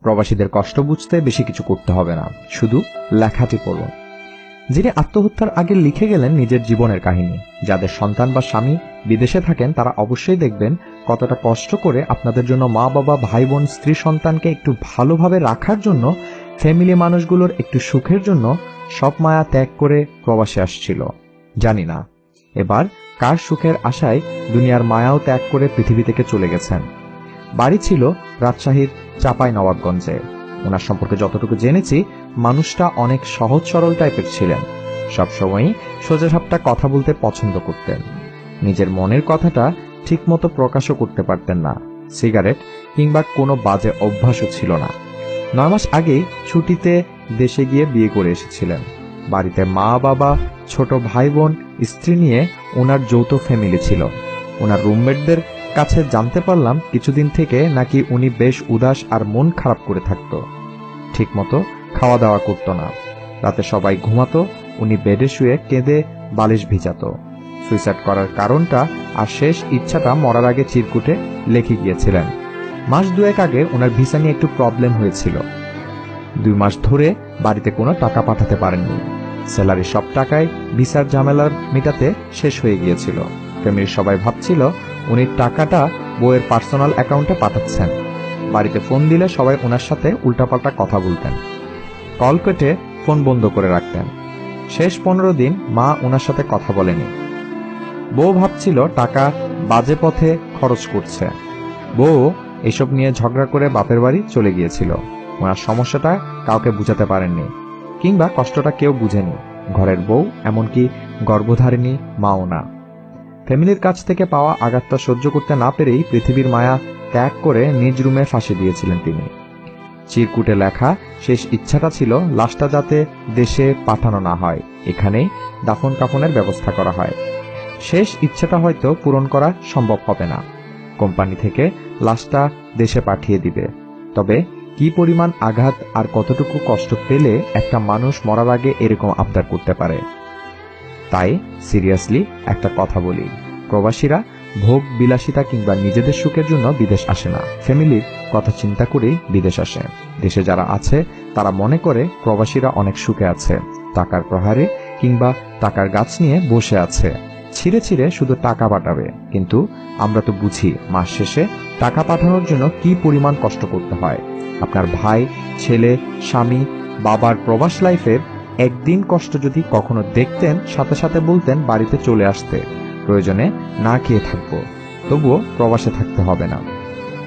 প্রবাসীদের কষ্ট বুঝতে বেশি কিছু করতে হবে না, শুধু লেখাটি পড়ুন। যিনি আত্মহত্যার আগে লিখে গেলেন নিজের জীবনের কাহিনী। যাদের সন্তান বা স্বামী বিদেশে থাকেন তারা অবশ্যই দেখবেন কতটা কষ্ট করে আপনাদের জন্য মা বাবা ভাই বোন স্ত্রী সন্তানকে একটু ভালোভাবে রাখার জন্য, ফ্যামিলি মানুষগুলোর একটু সুখের জন্য সব মায়া ত্যাগ করে প্রবাসে আসছিল। জানি না এবার কার সুখের আশায় দুনিয়ার মায়াও ত্যাগ করে পৃথিবী থেকে চলে গেছেন। বাড়ি ছিল রাজশাহীর চাপাই নবাবগঞ্জে। ওনার সম্পর্কে যতটুকু জেনেছি, মানুষটা অনেক সহজ সরল টাইপের ছিলেন। সবসময়ই সোজাসাপটা কথা বলতে পছন্দ করতেন। নিজের মনের কথাটা ঠিকমতো প্রকাশও করতে পারতেন না। সিগারেট কিংবা কোনো বাজে অভ্যাসও ছিল না। 9 মাস আগেই ছুটিতে দেশে গিয়ে বিয়ে করে এসেছিলেন। বাড়িতে মা বাবা, ছোট ভাই বোন, স্ত্রী নিয়ে ওনার যৌথ ফ্যামিলি ছিল। ওনার রুমমেটদের কাছে জানতে পারলাম কিছুদিন থেকে নাকি উনি বেশ উদাস আর মন খারাপ করে থাকতো। ঠিকমতো খাওয়া দাওয়া করত না। রাতে সবাই ঘুমাতো, উনি বেডে শুয়ে কেঁদে বালিশ ভিজাতো। সুইসাইড করার কারণটা আর শেষ ইচ্ছাটা মরার আগে চিরকুটে লিখে গিয়েছিলেন। মাস 2 আগে ওনার ভিসা নিয়ে একটু প্রবলেম হয়েছিল। 2 মাস ধরে বাড়িতে কোনো টাকা পাঠাতে পারেননি। স্যালারি সব টাকায় ভিসার ঝামেলার মেটাতে শেষ হয়ে গিয়েছিল। ফ্যামিলির সবাই ভাবছিল উনি টাকাটা বউয়ের পার্সোনাল অ্যাকাউন্টে পাঠাচ্ছেন। বাড়িতে ফোন দিলে সবাই ওনার সাথে উল্টাপাল্টা কথা বলতেন। কল কেটে ফোন বন্ধ করে রাখতেন। শেষ 15 দিন মা ওনার সাথে কথা বলেনি। বউ ভাবছিল টাকা বাজে পথে খরচ করছে। বউ এসব নিয়ে ঝগড়া করে বাপের বাড়ি চলে গিয়েছিল। ওনার সমস্যাটা কাউকে বুঝাতে পারেননি, কিংবা কষ্টটা কেউ বুঝেনি। ঘরের বউ, এমনকি গর্ভধারিণী মাও না। ফ্যামিলির কাছ থেকে পাওয়া আঘাতটা সহ্য করতে না পেরেই পৃথিবীর মায়া ত্যাগ করে নিজ রুমে ফাঁসি দিয়েছিলেন তিনি। চিরকুটে লেখা শেষ ইচ্ছাটা ছিল লাশটা যাতে দেশে পাঠানো না হয়, এখানেই দাফন কাফনের ব্যবস্থা করা হয়। শেষ ইচ্ছাটা হয়তো পূরণ করা সম্ভব হবে না। কোম্পানি থেকে লাশটা দেশে পাঠিয়ে দিবে। তবে কি পরিমাণ আঘাত আর কতটুকু কষ্ট পেলে একটা মানুষ মরার আগে এরকম আবদার করতে পারে? তাই সিরিয়াসলি একটা কথা বলি, প্রবাসীরা ভোগ বিলাসিতা কিংবা নিজেদের সুখের জন্য বিদেশ আসে না, ফ্যামিলির কথা চিন্তা করেই বিদেশ আসে। দেশে যারা আছে তারা মনে করে প্রবাসীরা অনেক সুখে আছে, টাকার প্রহারে কিংবা টাকার গাছ নিয়ে বসে আছে, ছিঁড়ে ছিঁড়ে শুধু টাকা পাঠাবে। কিন্তু আমরা তো বুঝি মাস শেষে টাকা পাঠানোর জন্য কি পরিমাণ কষ্ট করতে হয়। আপনার ভাই, ছেলে, স্বামী, বাবার প্রবাস লাইফের একদিন কষ্ট যদি কখনো দেখতেন, সাথে সাথে বলতেন বাড়িতে চলে আসতে। প্রয়োজনে না খেয়ে থাকবো, তবুও প্রবাসে থাকতে হবে না।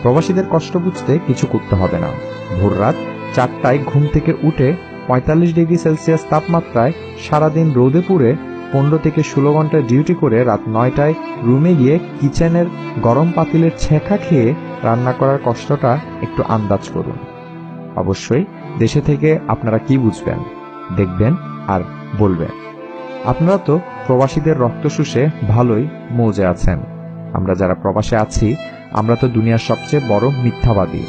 প্রবাসীদের কষ্ট বুঝতে কিছু করতে হবে না। ভোর রাত 4টায় ঘুম থেকে উঠে 45 ডিগ্রি সেলসিয়াস তাপমাত্রায় সারাদিন রোদে পুড়ে 15 থেকে 16 ঘন্টা ডিউটি করে রাত 9টায় রুমে গিয়ে কিচেনের গরম পাতিলের ছেঁকা খেয়ে রান্না করার কষ্টটা একটু আন্দাজ করুন। অবশ্যই দেশে থেকে আপনারা কি বুঝবেন, দেখবেন আর বলবেন। আপনারা তো প্রবাসীদের রক্ত শুষে ভালোই মৌজে আছেন। আমরা যারা প্রবাসে আছি, আমরা তো দুনিয়ার সবচেয়ে বড় মিথ্যাবাদী।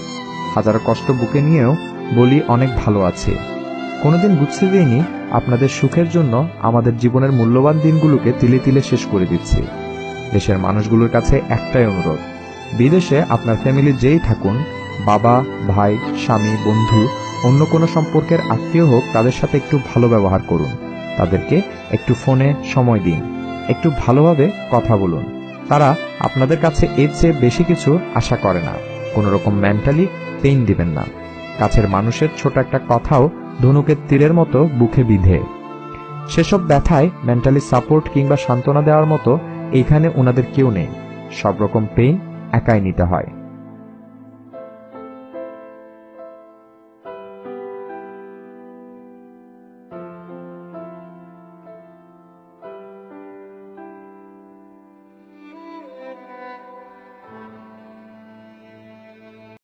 হাজারো কষ্ট বুকে নিয়েও বলি অনেক ভালো আছি। কোনোদিন বুঝতে দিইনি আপনাদের সুখের জন্য আমাদের জীবনের মূল্যবান দিনগুলোকে তিলে তিলে শেষ করে দিচ্ছি। দেশের মানুষগুলোর কাছে একটাই অনুরোধ, বিদেশে আপনার ফ্যামিলি যেই থাকুন, বাবা, ভাই, স্বামী, বন্ধু, অন্য কোনো সম্পর্কের আত্মীয় হোক, তাদের সাথে একটু ভালো ব্যবহার করুন। তাদেরকে একটু ফোনে সময় দিন, একটু ভালোভাবে কথা বলুন। তারা আপনাদের কাছে এর চেয়ে বেশি কিছু আশা করে না। কোনো রকম মেন্টালি পেইন দিবেন না। কাছের মানুষের ছোট একটা কথাও ধনুকের তীরের মতো বুকে বিঁধে। সেসব ব্যথায় মেন্টালি সাপোর্ট কিংবা সান্ত্বনা দেওয়ার মতো এইখানে ওনাদের কেউ নেই। সব রকম পেইন একাই নিতে হয়।